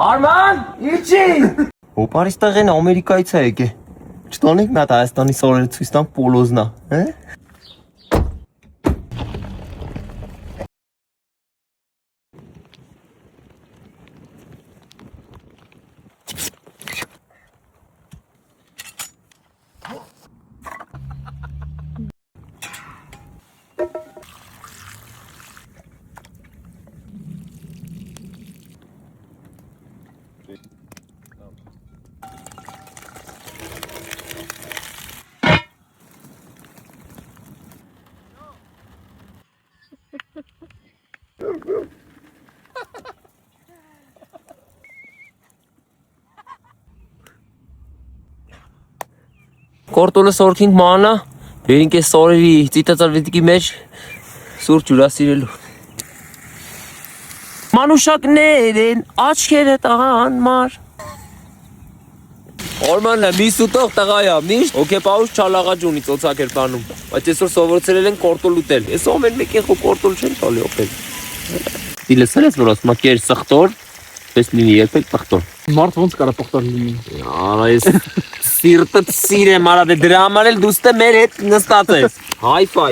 Արման, իջի։ Հոպարիս տղեն Ամերիկայից է եկե։ Չտոնենք նա Հայաստանի սորերը ցույց տան պոլոզնա, հե։ Կորտոլը սորքինք մանա, վերինք է սորերի ծիտածար վետիկի մեջ սուր ջուրասիրելու։ Մանուշակներ են, աչքերը տանմար։ Արմանն է, մի սուտող տղայա, միշտ հոգեպահուս չալաղաջ ունի ծոցակ էր տանում, բայց այսօր սովորեցրել են կորտոլ ուտել, ես ամեն մեկ եղու կորտոլ չեն տալի օպել։ Դի լսել ես, որ ասում ակեր սխտոր, պես լինի երբեք տղտոր։ Մարդ ոնց կարա տղտոր լինի։ Արա ես սիրտը սիր եմ արա, դե դրա համար էլ դուստը մեր հետ նստած ես, հայ-ֆայ։